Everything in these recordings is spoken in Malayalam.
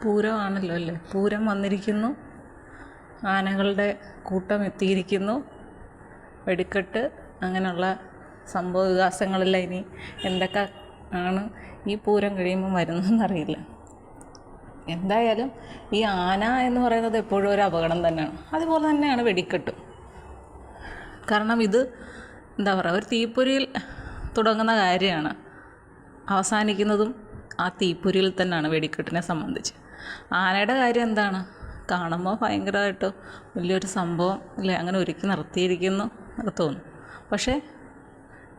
പൂരമാണല്ലോ അല്ലേ, പൂരം വന്നിരിക്കുന്നു, ആനകളുടെ കൂട്ടം എത്തിയിരിക്കുന്നു, വെടിക്കെട്ട്, അങ്ങനെയുള്ള സംഭവ വികാസങ്ങളെല്ലാം ഇനി എന്തൊക്കെ ആണ് ഈ പൂരം കഴിയുമ്പം വരുന്നതെന്നറിയില്ല. എന്തായാലും ഈ ആന എന്ന് പറയുന്നത് എപ്പോഴും ഒരു അപകടം തന്നെയാണ്. അതുപോലെ തന്നെയാണ് വെടിക്കെട്ടും. കാരണം ഇത് എന്താ പറയുക, ഒരു തീപ്പൊരിയിൽ തുടങ്ങുന്ന കാര്യമാണ്, അവസാനിക്കുന്നതും ആ തീപ്പൊരിയിൽ തന്നെയാണ് വെടിക്കെട്ടിനെ സംബന്ധിച്ച്. ആനയുടെ കാര്യം എന്താണ്, കാണുമ്പോൾ ഭയങ്കരമായിട്ട് വലിയൊരു സംഭവം അല്ലേ, അങ്ങനെ ഒരുക്കി നിർത്തിയിരിക്കുന്നു എന്നൊക്കെ തോന്നും. പക്ഷേ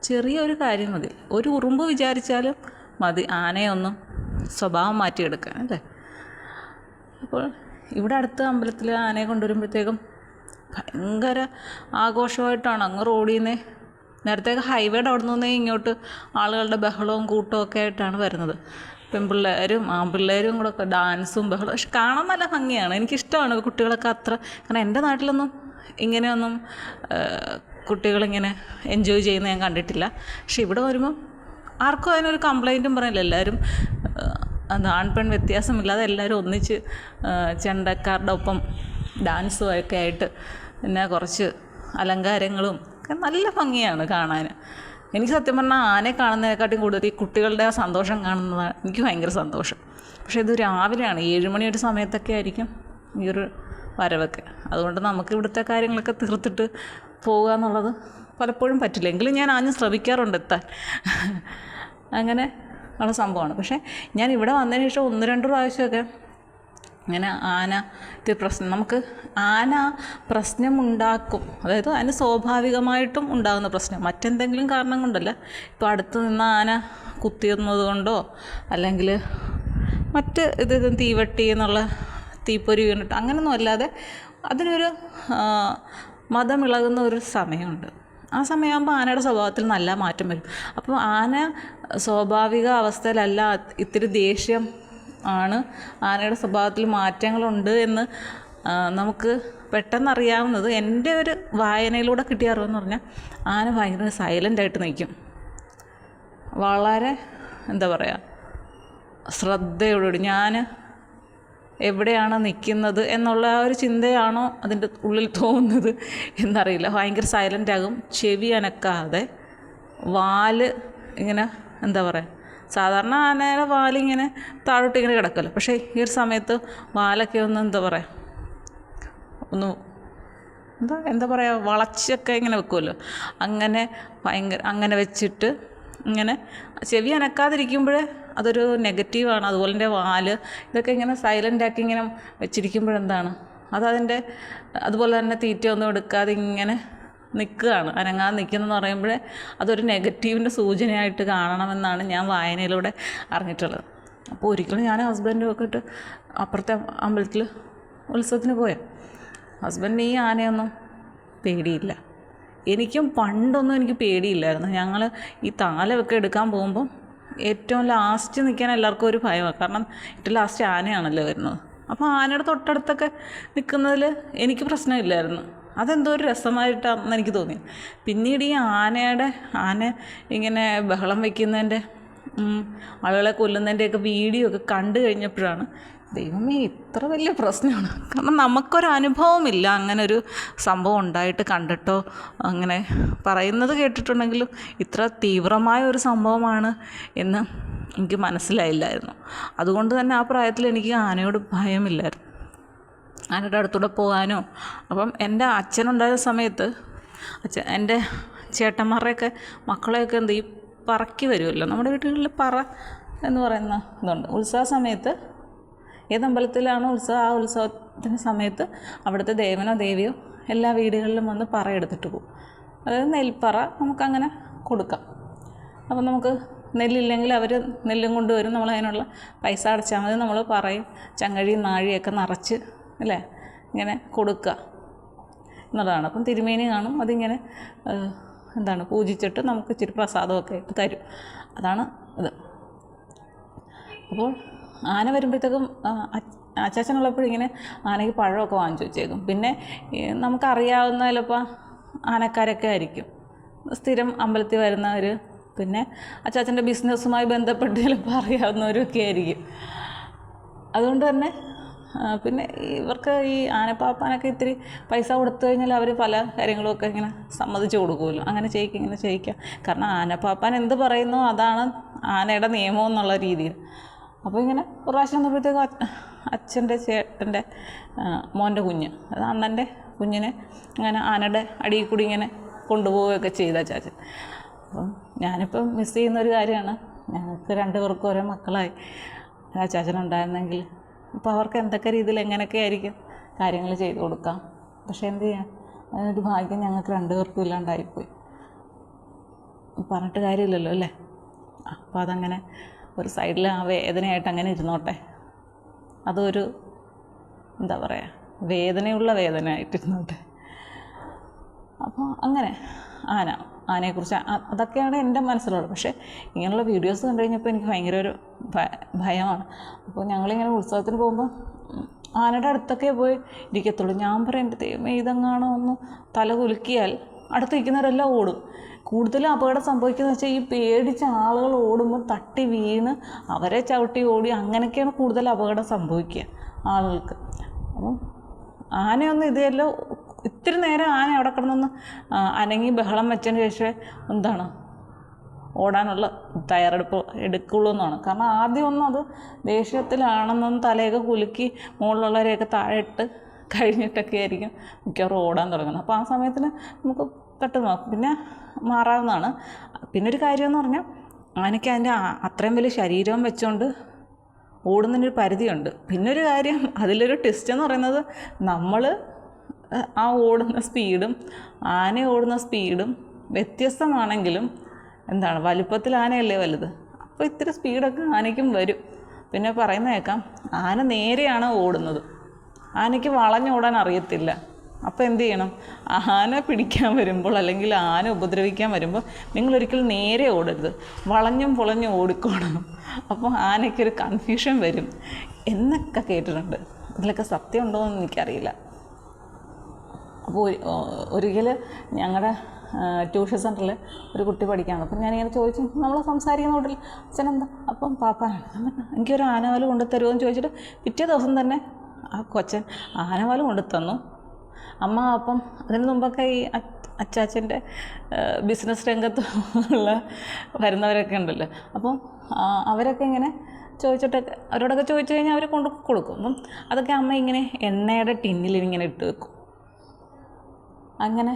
ചെറിയൊരു കാര്യം മതി, ഒരു ഉറുമ്പ് വിചാരിച്ചാലും മതി ആനയൊന്നും സ്വഭാവം മാറ്റിയെടുക്കാൻ അല്ലേ. അപ്പോൾ ഇവിടെ അടുത്ത അമ്പലത്തിൽ ആനയെ കൊണ്ടുവരുമ്പോഴത്തേക്കും ഭയങ്കര ആഘോഷമായിട്ടാണ് അങ്ങ് റോഡിൽ നിന്ന്, നേരത്തേക്ക് ഹൈവേയുടെ അവിടെ നിന്നേ ഇങ്ങോട്ട് ആളുകളുടെ ബഹളവും കൂട്ടവും ഒക്കെ ആയിട്ടാണ് വരുന്നത്. പെൺപിള്ളേരും ആൺപിള്ളേരും കൂടെ ഒക്കെ ഡാൻസും ബഹളവും. പക്ഷെ കാണാൻ നല്ല ഭംഗിയാണ്, എനിക്കിഷ്ടമാണ് കുട്ടികളൊക്കെ അത്ര. കാരണം എൻ്റെ നാട്ടിലൊന്നും ഇങ്ങനെയൊന്നും കുട്ടികളിങ്ങനെ എൻജോയ് ചെയ്യുന്നത് ഞാൻ കണ്ടിട്ടില്ല. പക്ഷെ ഇവിടെ വരുമ്പം ആർക്കും അതിനൊരു കംപ്ലൈൻറ്റും പറയില്ല. എല്ലാവരും ആൺപെൺ വ്യത്യാസമില്ലാതെ എല്ലാവരും ഒന്നിച്ച് ചെണ്ടക്കാരുടെ ഒപ്പം ഡാൻസും ഒക്കെ ആയിട്ട്, പിന്നെ കുറച്ച് അലങ്കാരങ്ങളും ഒക്കെ നല്ല ഭംഗിയാണ് കാണാൻ. എനിക്ക് സത്യം പറഞ്ഞാൽ ആനയെ കാണുന്നതിനെക്കാട്ടും കൂടുതൽ ഈ കുട്ടികളുടെ ആ സന്തോഷം കാണുന്നതാണ് എനിക്ക് ഭയങ്കര സന്തോഷം. പക്ഷേ ഇത് രാവിലെയാണ്, 7 മണി ഒരു സമയത്തൊക്കെ ആയിരിക്കും ഈ ഒരു വരവൊക്കെ. അതുകൊണ്ട് നമുക്ക് ഇവിടുത്തെ കാര്യങ്ങളൊക്കെ തീർത്തിട്ട് പോകുക എന്നുള്ളത് പലപ്പോഴും പറ്റില്ല. എങ്കിലും ഞാൻ ആദ്യം ശ്രമിക്കാറുണ്ട് എത്താൻ. അങ്ങനെ ഉള്ള സംഭവമാണ്. പക്ഷേ ഞാൻ ഇവിടെ വന്നതിന് ശേഷം 1-2 പ്രാവശ്യമൊക്കെ ഇങ്ങനെ ആന നമുക്ക് ആന പ്രശ്നമുണ്ടാക്കും. അതായത് അതിന് സ്വാഭാവികമായിട്ടും ഉണ്ടാകുന്ന പ്രശ്നം, മറ്റെന്തെങ്കിലും കാരണം കൊണ്ടല്ല. ഇപ്പോൾ അടുത്ത് നിന്ന് ആന കുത്തിയുന്നത് കൊണ്ടോ അല്ലെങ്കിൽ മറ്റ് തീവട്ടി എന്നുള്ള തീപ്പൊരി വീണിട്ട് അങ്ങനെയൊന്നും അല്ലാതെ അതിനൊരു മതമിളകുന്ന ഒരു സമയമുണ്ട്. ആ സമയമാകുമ്പോൾ ആനയുടെ സ്വഭാവത്തിൽ നല്ല മാറ്റം വരും. അപ്പോൾ ആന സ്വാഭാവിക അവസ്ഥയിലല്ല, ഇത്തിരി ദേഷ്യം ആണ്, ആനയുടെ സ്വഭാവത്തിൽ മാറ്റങ്ങളുണ്ട് എന്ന് നമുക്ക് പെട്ടെന്നറിയാവുന്നത് എൻ്റെ ഒരു വായനയിലൂടെ കിട്ടിയ അറിവെന്ന് പറഞ്ഞാൽ, ആന ഭയങ്കര സൈലൻ്റായിട്ട് നിൽക്കും. വളരെ എന്താ പറയുക, ശ്രദ്ധയോടുകൂടി ഞാൻ എവിടെയാണ് നിൽക്കുന്നത് എന്നുള്ള ആ ഒരു ചിന്തയാണോ അതിൻ്റെ ഉള്ളിൽ തോന്നുന്നത് എന്നറിയില്ല. ഭയങ്കര സൈലൻ്റാകും, ചെവി അനക്കാതെ, വാല് ഇങ്ങനെ എന്താ പറയുക, സാധാരണ ആനയുടെ വാലിങ്ങനെ താഴോട്ട് ഇങ്ങനെ കിടക്കുമല്ലോ. പക്ഷേ ഈ ഒരു സമയത്ത് വാലൊക്കെ ഒന്ന് എന്താ പറയുക, ഒന്ന് എന്താ പറയുക, വളച്ചൊക്കെ ഇങ്ങനെ വെക്കുമല്ലോ, അങ്ങനെ അങ്ങനെ വെച്ചിട്ട് ഇങ്ങനെ ചെവി അനക്കാതിരിക്കുമ്പോൾ അതൊരു നെഗറ്റീവാണ്. അതുപോലെ എൻ്റെ വാല് ഇതൊക്കെ ഇങ്ങനെ സൈലൻ്റാക്കി ഇങ്ങനെ വെച്ചിരിക്കുമ്പോഴെന്താണ് അതതിൻ്റെ, അതുപോലെ തന്നെ തീറ്റയൊന്നും എടുക്കാതെ ഇങ്ങനെ നിൽക്കുകയാണ്, അനങ്ങാതെ നിൽക്കുന്നതെന്ന് പറയുമ്പോഴേ അതൊരു നെഗറ്റീവിൻ്റെ സൂചനയായിട്ട് കാണണമെന്നാണ് ഞാൻ വായനയിലൂടെ അറിഞ്ഞിട്ടുള്ളത്. അപ്പോൾ ഒരിക്കലും ഞാൻ ഹസ്ബൻഡും ഒക്കെ ഇട്ട് അപ്പുറത്തെ അമ്പലത്തിൽ ഉത്സവത്തിന് പോയ ഹസ്ബൻഡിന് ഈ ആനയൊന്നും പേടിയില്ല. എനിക്കും പണ്ടൊന്നും എനിക്ക് പേടിയില്ലായിരുന്നു. ഞങ്ങൾ ഈ താലമൊക്കെ എടുക്കാൻ പോകുമ്പം ഏറ്റവും ലാസ്റ്റ് നിൽക്കാൻ എല്ലാവർക്കും ഒരു ഭയമാണ്. കാരണം ഏറ്റവും ലാസ്റ്റ് ആനയാണല്ലോ വരുന്നത്. അപ്പോൾ ആനയുടെ തൊട്ടടുത്തൊക്കെ നിൽക്കുന്നതിൽ എനിക്ക് പ്രശ്നമില്ലായിരുന്നു. അതെന്തോ ഒരു രസമായിട്ടാണെന്ന് എനിക്ക് തോന്നി. പിന്നീട് ഈ ആന ഇങ്ങനെ ബഹളം വയ്ക്കുന്നതിൻ്റെ, ആളുകളെ കൊല്ലുന്നതിൻ്റെയൊക്കെ വീഡിയോ ഒക്കെ കണ്ടു കഴിഞ്ഞപ്പോഴാണ്, ദൈവമേ ഇത്ര വലിയ പ്രശ്നമാണ്. കാരണം നമുക്കൊരനുഭവമില്ല അങ്ങനെ ഒരു സംഭവം ഉണ്ടായിട്ട് കണ്ടിട്ടോ, അങ്ങനെ പറയുന്നത് കേട്ടിട്ടുണ്ടെങ്കിലും ഇത്ര തീവ്രമായ ഒരു സംഭവമാണ് എന്ന് എനിക്ക് മനസ്സിലായില്ലായിരുന്നു. അതുകൊണ്ട് തന്നെ ആ പ്രായത്തിൽ എനിക്ക് ആനയോട് ഭയമില്ലായിരുന്നു, ആനയുടെ അടുത്തൂടെ പോകാനോ. അപ്പം എൻ്റെ അച്ഛനുണ്ടായ സമയത്ത് എൻ്റെ ചേട്ടന്മാരുടെയൊക്കെ മക്കളെയൊക്കെ ഈ പറക്കി വരുമല്ലോ, നമ്മുടെ വീടുകളിൽ പറ എന്ന് പറയുന്ന ഇതുണ്ട്. ഉത്സവ സമയത്ത് ഏതമ്പലത്തിലാണോ ഉത്സവം, ആ ഉത്സവത്തിൻ്റെ സമയത്ത് അവിടുത്തെ ദേവനോ ദേവിയോ എല്ലാ വീടുകളിലും വന്ന് പറ എടുത്തിട്ട് പോകും. അതായത് നെൽപ്പറ നമുക്കങ്ങനെ കൊടുക്കാം. അപ്പം നമുക്ക് നെല്ലില്ലെങ്കിൽ അവർ നെല്ലും കൊണ്ടുവരും, നമ്മൾ അതിനുള്ള പൈസ അടച്ചാൽ മതി. നമ്മൾ പറയും ചങ്ങഴിയും നാഴിയൊക്കെ നിറച്ച് അല്ലേ ഇങ്ങനെ കൊടുക്കുക എന്നുള്ളതാണ്. അപ്പം തിരുമേനി കാണും, അതിങ്ങനെ പൂജിച്ചിട്ട് നമുക്ക് ഇച്ചിരി പ്രസാദമൊക്കെ ആയിട്ട് തരും. അതാണ് ഇത്. അപ്പോൾ ആന വരുമ്പോഴത്തേക്കും അച്ചാച്ചനുള്ളപ്പോഴിങ്ങനെ ആനയ്ക്ക് പഴമൊക്കെ വാങ്ങിച്ചു വെച്ചേക്കും. പിന്നെ നമുക്കറിയാവുന്ന ചിലപ്പോൾ ആനക്കാരൊക്കെ ആയിരിക്കും, സ്ഥിരം അമ്പലത്തിൽ വരുന്നവർ, പിന്നെ അച്ചാച്ചൻ്റെ ബിസിനസ്സുമായി ബന്ധപ്പെട്ട് ചിലപ്പോൾ അറിയാവുന്നവരൊക്കെ ആയിരിക്കും. അതുകൊണ്ട് തന്നെ പിന്നെ ഇവർക്ക് ഈ ആനപ്പാപ്പാനൊക്കെ ഇത്തിരി പൈസ കൊടുത്തു കഴിഞ്ഞാൽ അവർ പല കാര്യങ്ങളുമൊക്കെ ഇങ്ങനെ സമ്മതിച്ചു കൊടുക്കുമല്ലോ, അങ്ങനെ ചെയ്യിക്കുക ഇങ്ങനെ ചെയ്യിക്കുക. കാരണം ആനപ്പാപ്പാൻ എന്ത് പറയുന്നു അതാണ് ആനയുടെ നിയമം എന്നുള്ള രീതിയിൽ. അപ്പോൾ ഇങ്ങനെ ഒരു പ്രാവശ്യം വന്നപ്പോഴത്തേക്കും അച്ഛൻ്റെ ചേട്ടൻ്റെ മോൻ്റെ കുഞ്ഞ്, അത് അണ്ണൻ്റെ കുഞ്ഞിനെ ഇങ്ങനെ ആനയുടെ അടിയിൽ കൂടി ഇങ്ങനെ കൊണ്ടുപോവുകയൊക്കെ ചെയ്ത ചാച്ചൻ. അപ്പം ഞാനിപ്പം മിസ് ചെയ്യുന്നൊരു കാര്യമാണ്, ഞങ്ങൾക്ക് 2 പേർക്കും ഓരോ മക്കളായി ആ ചാച്ചനുണ്ടായിരുന്നെങ്കിൽ അപ്പോൾ അവർക്ക് എന്തൊക്കെ രീതിയിൽ എങ്ങനെയൊക്കെ ആയിരിക്കും കാര്യങ്ങൾ ചെയ്തു കൊടുക്കാം. പക്ഷേ എന്ത് ചെയ്യാം, അതിനൊരു ഭാഗ്യം ഞങ്ങൾക്ക് 2 പേർക്കും ഇല്ലാണ്ടായിപ്പോയി. പറഞ്ഞിട്ട് കാര്യമില്ലല്ലോ അല്ലേ. അപ്പോൾ അതങ്ങനെ ഒരു സൈഡിൽ ആ വേദനയായിട്ട് അങ്ങനെ ഇരുന്നോട്ടെ. അതൊരു എന്താ പറയുക, വേദനയുള്ള വേദനയായിട്ടിരുന്നോട്ടെ. അപ്പോൾ അങ്ങനെ ആനയെക്കുറിച്ച് അതൊക്കെയാണ് എൻ്റെ മനസ്സിലുള്ളത്. പക്ഷേ ഇങ്ങനെയുള്ള വീഡിയോസ് കണ്ടു കഴിഞ്ഞപ്പോൾ എനിക്ക് ഭയങ്കര ഒരു ഭയമാണ്. അപ്പോൾ ഞങ്ങളിങ്ങനെ ഉത്സവത്തിന് പോകുമ്പോൾ ആനയുടെ അടുത്തൊക്കെ പോയി ഇരിക്കത്തുള്ളൂ. ഞാൻ പറയും, എൻ്റെ ദൈവമേ ഇതെങ്ങാണോ ഒന്ന് തല കുലുക്കിയാൽ അടുത്ത് നിൽക്കുന്നവരെല്ലാം ഓടും. കൂടുതലും അപകടം സംഭവിക്കുന്നത് വെച്ചാൽ ഈ പേടിച്ച ആളുകൾ ഓടുമ്പോൾ തട്ടി വീണ് അവരെ ചവിട്ടി ഓടി അങ്ങനെയൊക്കെയാണ് കൂടുതൽ അപകടം സംഭവിക്കുക ആളുകൾക്ക്. അപ്പം ആനയൊന്നും ഇതെല്ലാം ഇത്തിരി നേരം ആന അവിടെ കിടന്നൊന്ന് അനങ്ങി ബഹളം വെച്ചതിന് ശേഷം എന്താണ് ഓടാനുള്ള തയ്യാറെടുപ്പ് എടുക്കുള്ളൂ എന്നാണ്. കാരണം ആദ്യമൊന്നും അത് ദേഷ്യത്തിലാണെന്നൊന്ന് തലയൊക്കെ കുലുക്കി മുകളിലുള്ളവരെയൊക്കെ താഴെ ഇട്ട് കഴിഞ്ഞിട്ടൊക്കെ ആയിരിക്കും മിക്കവാറും ഓടാൻ തുടങ്ങുന്നത്. അപ്പോൾ ആ സമയത്തിന് നമുക്ക് പെട്ടെന്ന് നോക്കും, പിന്നെ മാറാവുന്നതാണ്. പിന്നെ ഒരു കാര്യമെന്ന് പറഞ്ഞാൽ ആനയ്ക്ക് അതിൻ്റെ അത്രയും വലിയ ശരീരം വെച്ചുകൊണ്ട് ഓടുന്നതിനൊരു പരിധിയുണ്ട്. പിന്നൊരു കാര്യം, അതിലൊരു ട്വിസ്റ്റ് എന്ന് പറയുന്നത്, നമ്മൾ ആ ഓടുന്ന സ്പീഡും ആന ഓടുന്ന സ്പീഡും വ്യത്യസ്തമാണെങ്കിലും എന്താണ് വലുപ്പത്തിൽ ആനയല്ലേ വലുത്, അപ്പോൾ ഇത്തിരി സ്പീഡൊക്കെ ആനയ്ക്കും വരും. പിന്നെ പറയുന്ന കേൾക്കാം, ആന നേരെയാണ് ഓടുന്നത്, ആനയ്ക്ക് വളഞ്ഞോടാൻ അറിയത്തില്ല. അപ്പോൾ എന്ത് ചെയ്യണം, ആന പിടിക്കാൻ വരുമ്പോൾ അല്ലെങ്കിൽ ആന ഉപദ്രവിക്കാൻ വരുമ്പോൾ നിങ്ങളൊരിക്കലും നേരെ ഓടരുത്, വളഞ്ഞും പൊളഞ്ഞും ഓടിക്കോണം. അപ്പോൾ ആനയ്ക്കൊരു കൺഫ്യൂഷൻ വരും എന്നൊക്കെ കേട്ടിട്ടുണ്ട്. ഇതിലൊക്കെ സത്യം ഉണ്ടോ എന്ന് എനിക്കറിയില്ല. അപ്പോൾ ഒരിക്കൽ ഞങ്ങളുടെ ട്യൂഷൻ സെൻറ്ററിൽ ഒരു കുട്ടി പഠിക്കുകയാണ്. അപ്പം ഞാനിങ്ങനെ ചോദിച്ചു, നമ്മൾ സംസാരിക്കുന്ന കൂട്ടിൽ അച്ഛനെന്താ, അപ്പം പാപ്പാനാണ്, എനിക്കൊരു ആനവാല് കൊണ്ടു തരുമോ എന്ന് ചോദിച്ചിട്ട് പിറ്റേ ദിവസം തന്നെ ആ കൊച്ചൻ ആനവാല് കൊണ്ടു തന്നു. അമ്മ അപ്പം അതിന് മുമ്പൊക്കെ ഈ അച്ചാച്ചൻ്റെ ബിസിനസ് രംഗത്ത് ഉള്ള വരുന്നവരൊക്കെ ഉണ്ടല്ലോ, അപ്പം അവരൊക്കെ ഇങ്ങനെ ചോദിച്ചിട്ടൊക്കെ അവരോടൊക്കെ ചോദിച്ചു കഴിഞ്ഞാൽ അവർ കൊണ്ട് കൊടുക്കും. അപ്പം അതൊക്കെ അമ്മ ഇങ്ങനെ എണ്ണയുടെ ടിന്നിൽ ഇങ്ങനെ ഇട്ട് വെക്കും. അങ്ങനെ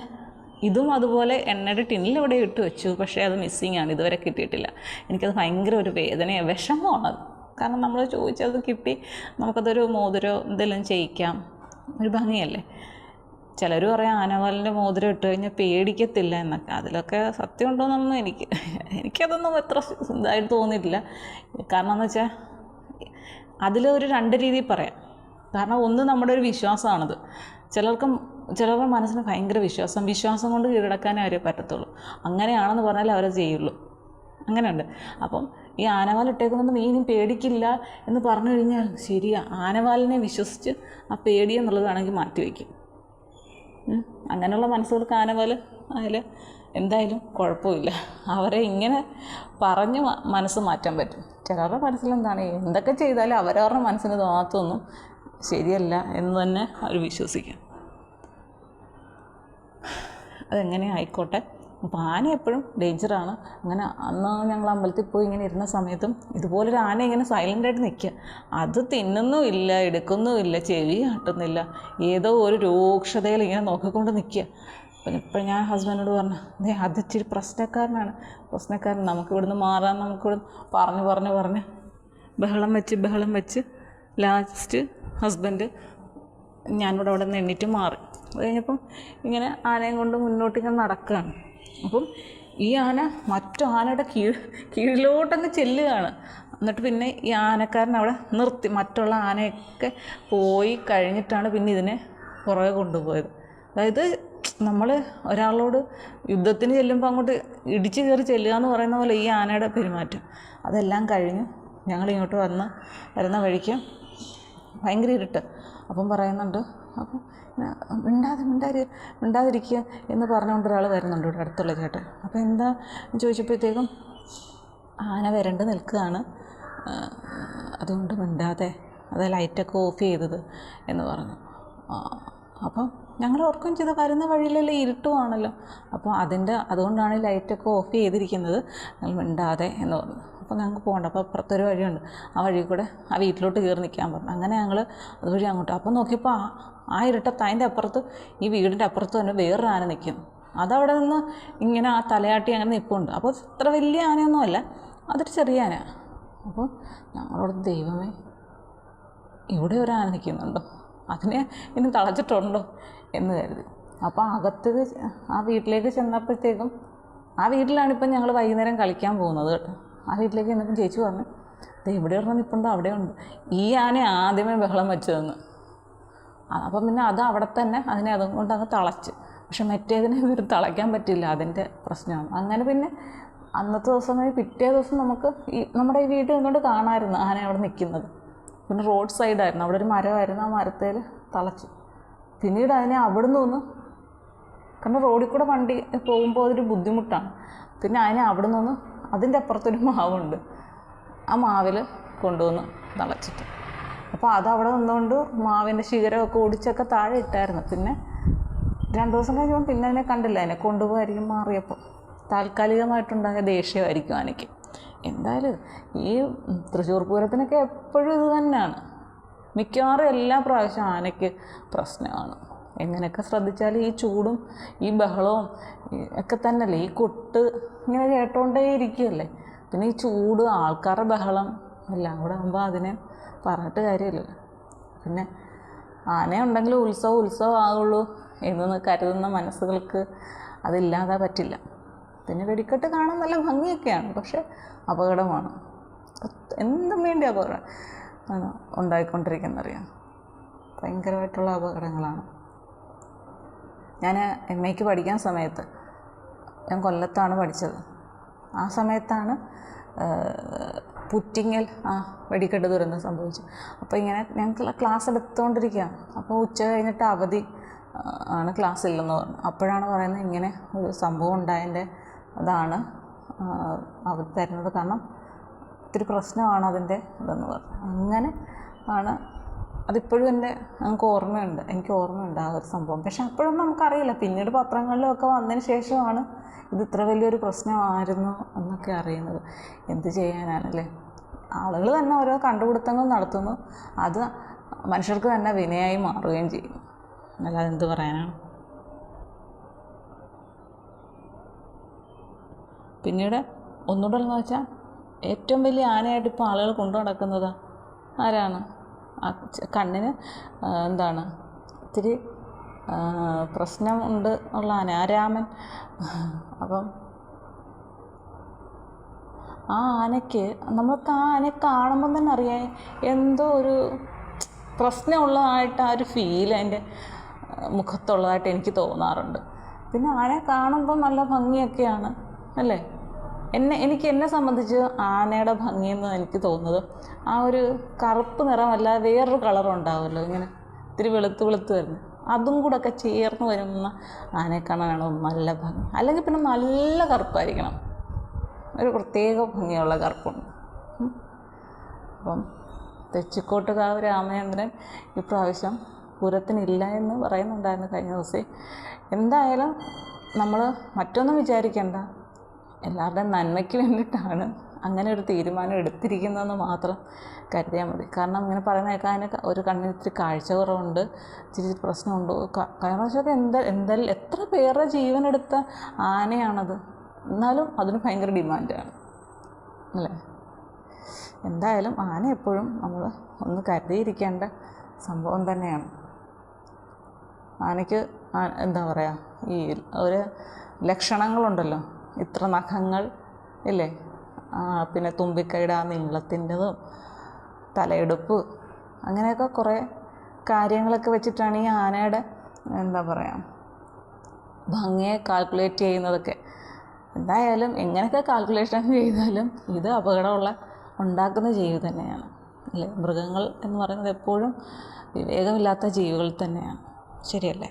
ഇതും അതുപോലെ എണ്ണയുടെ ടിന്നിൽ ഇവിടെ ഇട്ട് വെച്ചു. പക്ഷേ അത് മിസ്സിങ് ആണ്, ഇതുവരെ കിട്ടിയിട്ടില്ല. എനിക്കത് ഭയങ്കര ഒരു വേദനയാണ്, വിഷമമാണത്. കാരണം നമ്മൾ ചോദിച്ചത് കിട്ടി, നമുക്കതൊരു മോതിരോ എന്തെങ്കിലും ചെയ്യിക്കാം, ഒരു ഭംഗിയല്ലേ. ചിലർ പറയാം ആനവാലിൻ്റെ മോതിരം ഇട്ട് കഴിഞ്ഞാൽ പേടിക്കത്തില്ല എന്നൊക്കെ. അതിലൊക്കെ സത്യം ഉണ്ടോയെന്നൊന്നും എനിക്കതൊന്നും അത്ര ഇതായിട്ട് തോന്നിയിട്ടില്ല. കാരണം എന്ന് വെച്ചാൽ അതിലൊരു 2 രീതിയിൽ പറയാം. കാരണം ഒന്ന് നമ്മുടെ ഒരു വിശ്വാസമാണത്. ചിലരുടെ മനസ്സിന് ഭയങ്കര വിശ്വാസം കൊണ്ട് കീഴടക്കാനേ അവരെ പറ്റത്തുള്ളൂ. അങ്ങനെയാണെന്ന് പറഞ്ഞാൽ അവരെ ചെയ്യുള്ളൂ, അങ്ങനെയുണ്ട്. അപ്പം ഈ ആനവാൽ ഇട്ടേക്കുന്നത് നീ ഇനി പേടിക്കില്ല എന്ന് പറഞ്ഞു കഴിഞ്ഞാൽ ശരിയാ, ആനവാലിനെ വിശ്വസിച്ച് ആ പേടി എന്നുള്ളത് വേണമെങ്കിൽ മാറ്റിവെക്കും. അങ്ങനെയുള്ള മനസ്സുകൾക്ക് ആനവാൽ അതിൽ എന്തായാലും കുഴപ്പമില്ല. അവരെ ഇങ്ങനെ പറഞ്ഞ് മനസ്സ് മാറ്റാൻ പറ്റും. ചിലരുടെ മനസ്സിലെന്താണ്, എന്തൊക്കെ ചെയ്താലും അവരവരുടെ മനസ്സിന് തോന്നാത്തൊന്നും ശരിയല്ല എന്ന് തന്നെ അവർ വിശ്വസിക്കും. അതെങ്ങനെ ആയിക്കോട്ടെ. അപ്പോൾ ആന എപ്പോഴും ഡേഞ്ചറാണ്. അങ്ങനെ അന്ന് ഞങ്ങൾ അമ്പലത്തിൽ പോയി ഇങ്ങനെ ഇരുന്ന സമയത്തും ഇതുപോലൊരു ആന ഇങ്ങനെ സൈലൻ്റായിട്ട് നിൽക്കുക. അത് തിന്നുന്നുമില്ല, എടുക്കുന്നുമില്ല, ചെവി ആട്ടുന്നില്ല, ഏതോ ഒരു രൂക്ഷതയിൽ ഇങ്ങനെ നോക്കിക്കൊണ്ട് നിൽക്കുക. അപ്പം ഇപ്പം ഞാൻ ഹസ്ബൻഡിനോട് പറഞ്ഞു, അത് ഇച്ചിരി പ്രശ്നക്കാരൻ, നമുക്ക് ഇവിടുന്ന് മാറാൻ, നമുക്കിവിടുന്ന് പറഞ്ഞ് ബഹളം വെച്ച് ലാസ്റ്റ് ഹസ്ബൻഡ് ഞാനിവിടെ അവിടെ നിന്ന് എണ്ണീറ്റ് മാറി. അത് കഴിഞ്ഞപ്പം ഇങ്ങനെ ആനയും കൊണ്ട് മുന്നോട്ട് ഇങ്ങനെ നടക്കുകയാണ്. അപ്പം ഈ ആന മറ്റു ആനയുടെ കീഴിലോട്ടങ്ങ് ചെല്ലുകയാണ്. എന്നിട്ട് പിന്നെ ഈ ആനക്കാരൻ അവിടെ നിർത്തി. മറ്റുള്ള ആനയൊക്കെ പോയി കഴിഞ്ഞിട്ടാണ് പിന്നെ ഇതിനെ പുറകെ കൊണ്ടുപോയത്. അതായത് നമ്മൾ ഒരാളോട് യുദ്ധത്തിന് ചെല്ലുമ്പോൾ അങ്ങോട്ട് ഇടിച്ചു കയറി ചെല്ലുക എന്ന് പറയുന്ന പോലെ ഈ ആനയുടെ പെരുമാറ്റം. അതെല്ലാം കഴിഞ്ഞു ഞങ്ങളിങ്ങോട്ട് വരുന്ന വഴിക്ക് ഭയങ്കര ഇരുട്ട്. അപ്പം പറയുന്നുണ്ട്, അപ്പം മിണ്ടാതിരിക്കുക എന്ന് പറഞ്ഞുകൊണ്ട് ഒരാൾ വരുന്നുണ്ട് ഇവിടെ അടുത്തുള്ള ചേട്ടൻ. അപ്പോൾ എന്താ ചോദിച്ചപ്പോഴത്തേക്കും ആന വരണ്ട് നിൽക്കുകയാണ്, അതുകൊണ്ട് മിണ്ടാതെ അത് ലൈറ്റൊക്കെ ഓഫ് ചെയ്തത് എന്ന് പറഞ്ഞു. അപ്പം ഞങ്ങൾ ഓർക്കുകയും ചെയ്തു വരുന്ന വഴിയിലല്ലേ ഇരുട്ടുവാണല്ലോ, അപ്പോൾ അതുകൊണ്ടാണ് ഈ ലൈറ്റൊക്കെ ഓഫ് ചെയ്തിരിക്കുന്നത്, ഞങ്ങൾ മിണ്ടാതെ എന്ന് പറഞ്ഞു. അപ്പോൾ ഞങ്ങൾക്ക് പോകണ്ട, അപ്പോൾ അപ്പുറത്തൊരു വഴിയുണ്ട്, ആ വഴി കൂടെ ആ വീട്ടിലോട്ട് കയറി നിൽക്കാൻ പറഞ്ഞു. അങ്ങനെ ഞങ്ങൾ അതുവഴി അങ്ങോട്ട്. അപ്പോൾ നോക്കിയപ്പോൾ ആ ഇരുട്ടത്ത് അതിൻ്റെ അപ്പുറത്ത് ഈ വീടിൻ്റെ അപ്പുറത്ത് തന്നെ വേറൊരു ആന നിൽക്കുന്നു. അതവിടെ നിന്ന് ഇങ്ങനെ ആ തലയാട്ടി അങ്ങനെ നിൽപ്പുണ്ട്. അപ്പോൾ അത്ര വലിയ ആനയൊന്നുമല്ല, അതൊരു ചെറിയ ആന. അപ്പോൾ ഞങ്ങളോട് ദൈവമേ, ഇവിടെ ഒരു ആന നിൽക്കുന്നുണ്ടോ, അതിനെ ഇനി തളച്ചിട്ടുണ്ടോ എന്ന് കരുതി. അപ്പോൾ ആ വീട്ടിലേക്ക് ചെന്നപ്പോഴത്തേക്കും, ആ വീട്ടിലാണിപ്പം ഞങ്ങൾ വൈകുന്നേരം കളിക്കാൻ പോകുന്നത് കേട്ടോ. ആ വീട്ടിലേക്ക് ചെന്നപ്പം ചേച്ചി പറഞ്ഞു, ഇത് ഇവിടെ ഒരെണ്ണം നിൽപ്പുണ്ടോ, അവിടെ ഉണ്ട്. ഈ ആന ആദ്യമേ ബഹളം വെച്ചതെന്ന്. അപ്പം പിന്നെ അത് അവിടെ തന്നെ അതുകൊണ്ട് അങ്ങ് തളച്ച്. പക്ഷെ മറ്റേതിനെ ഇവർ തളയ്ക്കാൻ പറ്റില്ല, അതിൻ്റെ പ്രശ്നമാണ്. അങ്ങനെ പിന്നെ അന്നത്തെ ദിവസം പിറ്റേ ദിവസം നമ്മുടെ ഈ വീട്ടിൽ നിന്നുകൊണ്ട് കാണാമായിരുന്നു ആന അവിടെ നിൽക്കുന്നത്. പിന്നെ റോഡ് സൈഡായിരുന്നു, അവിടെ ഒരു മരമായിരുന്നു, ആ മരത്തേൽ തളച്ചു. പിന്നീട് അതിനെ അവിടുന്ന് ഒന്ന്, കാരണം റോഡിൽ കൂടെ വണ്ടി പോകുമ്പോൾ അതൊരു ബുദ്ധിമുട്ടാണ്. പിന്നെ അതിനെ അവിടെ നിന്ന് അതിൻ്റെ അപ്പുറത്തൊരു മാവുണ്ട്, ആ മാവിൽ കൊണ്ടുവന്ന് തളച്ചിട്ട്. അപ്പോൾ അതവിടെ നിന്നുകൊണ്ട് മാവിൻ്റെ ശിഖരമൊക്കെ ഒടിച്ചൊക്കെ താഴെ ഇട്ടായിരുന്നു. പിന്നെ 2 ദിവസം കഴിഞ്ഞപ്പോൾ പിന്നെ അതിനെ കണ്ടില്ല, അതിനെ കൊണ്ടുപോകായിരിക്കും മാറിയപ്പോൾ. താൽക്കാലികമായിട്ടുണ്ടായ ദേഷ്യമായിരിക്കും ആനയ്ക്ക്. എന്തായാലും ഈ തൃശ്ശൂർ പൂരത്തിനൊക്കെ എപ്പോഴും ഇത് തന്നെയാണ്. മിക്കവാറും എല്ലാ പ്രാവശ്യവും ആനയ്ക്ക് പ്രശ്നമാണ്. എങ്ങനെയൊക്കെ ശ്രദ്ധിച്ചാൽ ഈ ചൂടും ഈ ബഹളവും ഒക്കെ തന്നെയല്ലേ, ഈ കൊട്ട് ഇങ്ങനെ കേട്ടോണ്ടേ ഇരിക്കുകയല്ലേ. പിന്നെ ഈ ചൂട്, ആൾക്കാരുടെ ബഹളം എല്ലാം കൂടെ ആകുമ്പോൾ അതിനെ പറഞ്ഞിട്ട് കാര്യമില്ലല്ലോ. പിന്നെ ആനയുണ്ടെങ്കിൽ ഉത്സവം ആകുള്ളൂ എന്ന് കരുതുന്ന മനസ്സുകൾക്ക് അതില്ലാതെ പറ്റില്ല. പിന്നെ വെടിക്കെട്ട് കാണാൻ നല്ല ഭംഗിയൊക്കെയാണ്, പക്ഷെ അപകടമാണ്. എന്തും വേണ്ടി അപകടം ആണ് ഉണ്ടായിക്കൊണ്ടിരിക്കുന്നറിയാം. ഭയങ്കരമായിട്ടുള്ള അപകടങ്ങളാണ്. ഞാൻ MA പഠിക്കാൻ സമയത്ത്, ഞാൻ കൊല്ലത്താണ് പഠിച്ചത്. ആ സമയത്താണ് പുറ്റിങ്ങൽ വെടിക്കെട്ട് ദുരന്തം സംഭവിച്ചു. അപ്പോൾ ഇങ്ങനെ ഞങ്ങൾ ക്ലാസ് എടുത്തുകൊണ്ടിരിക്കുകയാണ്. അപ്പോൾ ഉച്ച കഴിഞ്ഞിട്ട് അവധി ആണ്, ക്ലാസ് ഇല്ലെന്ന് പറഞ്ഞു. അപ്പോഴാണ് പറയുന്നത് ഇങ്ങനെ ഒരു സംഭവം ഉണ്ടായതിൻ്റെ അതാണ് അവധി തരുന്നത്, കാരണം ഒത്തിരി പ്രശ്നമാണ് അതിൻ്റെ ഇതെന്ന് പറഞ്ഞു. അങ്ങനെ ആണ് അതിപ്പോഴും എനിക്ക് ഓർമ്മയുണ്ട് ആ ഒരു സംഭവം. പക്ഷെ അപ്പോഴും നമുക്കറിയില്ല. പിന്നീട് പത്രങ്ങളിലൊക്കെ വന്നതിന് ശേഷമാണ് ഇത് ഇത്ര വലിയൊരു പ്രശ്നമായിരുന്നു എന്നൊക്കെ അറിയുന്നത്. എന്ത് ചെയ്യാനാണല്ലേ, ആളുകൾ തന്നെ ഓരോ കണ്ടുപിടുത്തങ്ങൾ നടത്തുന്നു, അത് മനുഷ്യർക്ക് തന്നെ വിനയായി മാറുകയും ചെയ്യും. അല്ലാതെ എന്ത് പറയാനാണ്. പിന്നീട് ഒന്നുകൂടെ എന്ന് വെച്ചാൽ ഏറ്റവും വലിയ ആനയായിട്ട് ഇപ്പോൾ ആളുകൾ കൊണ്ടു നടക്കുന്നത് ആരാണ്? കണ്ണിന് ഇത്തിരി പ്രശ്നം ഉണ്ട് ഉള്ള ആന, രാമൻ. അപ്പം ആ ആനയ്ക്ക് നമുക്ക് ആ ആനയെ കാണുമ്പം തന്നെ അറിയാം എന്തോ ഒരു പ്രശ്നമുള്ളതായിട്ട് ആ ഒരു ഫീൽ അതിൻ്റെ മുഖത്തുള്ളതായിട്ട് എനിക്ക് തോന്നാറുണ്ട്. പിന്നെ ആനയെ കാണുമ്പം നല്ല ഭംഗിയൊക്കെയാണ് അല്ലേ. എന്നെ സംബന്ധിച്ച് ആനയുടെ ഭംഗിയെന്ന് എനിക്ക് തോന്നുന്നത് ആ ഒരു കറുപ്പ് നിറമല്ലാതെ വേറൊരു കളറുണ്ടാവുമല്ലോ, ഇങ്ങനെ ഇത്തിരി വെളുത്ത് വരുന്നത്, അതും കൂടെ ഒക്കെ ചേർന്ന് വരുന്ന ആനയെ കാണാനാണ് നല്ല ഭംഗി. അല്ലെങ്കിൽ പിന്നെ നല്ല കറുപ്പായിരിക്കണം, ഒരു പ്രത്യേക ഭംഗിയുള്ള കറുപ്പുണ്ട്. അപ്പം തെച്ചിക്കോട്ടുകാവ് രാമചന്ദ്രൻ ഇപ്രാവശ്യം പൂരത്തിനില്ല എന്ന് പറയുന്നുണ്ടായിരുന്നു കഴിഞ്ഞ ദിവസം. എന്തായാലും നമ്മൾ മറ്റൊന്നും വിചാരിക്കേണ്ട, എല്ലാവരുടെയും നന്മയ്ക്ക് വേണ്ടിയിട്ടാണ് അങ്ങനെ ഒരു തീരുമാനം എടുത്തിരിക്കുന്നതെന്ന് മാത്രം കരുതിയാൽ മതി. കാരണം ഇങ്ങനെ പറയുന്ന കേൾക്കാൻ അതിന് ഒരു കണ്ണിന് ഇത്തിരി കാഴ്ച കുറവുണ്ട്, ഇച്ചിരി പ്രശ്നമുണ്ട്. കഴിഞ്ഞ പ്രാവശ്യമൊക്കെ എത്ര പേരുടെ ജീവനെടുത്ത ആനയാണത്, എന്നാലും അതിന് ഭയങ്കര ഡിമാൻഡാണ് അല്ലേ. എന്തായാലും ആന എപ്പോഴും നമ്മൾ ഒന്ന് കരുതിയിരിക്കേണ്ട സംഭവം തന്നെയാണ്. ആനയ്ക്ക് ഈ ഒരു ലക്ഷണങ്ങളുണ്ടല്ലോ, ഇത്ര നഖങ്ങൾ ഇല്ലേ, പിന്നെ തുമ്പിക്കൈയുടെ ആ നീളത്തിൻ്റെതും തലയെടുപ്പ്, അങ്ങനെയൊക്കെ കുറേ കാര്യങ്ങളൊക്കെ വെച്ചിട്ടാണ് ഈ ആനയുടെ ഭംഗിയെ കാൽക്കുലേറ്റ് ചെയ്യുന്നതൊക്കെ. എന്തായാലും എങ്ങനെയൊക്കെ കാൽക്കുലേഷൻ ചെയ്താലും ഇത് ഉണ്ടാക്കുന്ന ജീവി തന്നെയാണ് അല്ലേ. മൃഗങ്ങൾ എന്ന് പറയുന്നത് എപ്പോഴും വിവേകമില്ലാത്ത ജീവികൾ തന്നെയാണ്, ശരിയല്ലേ.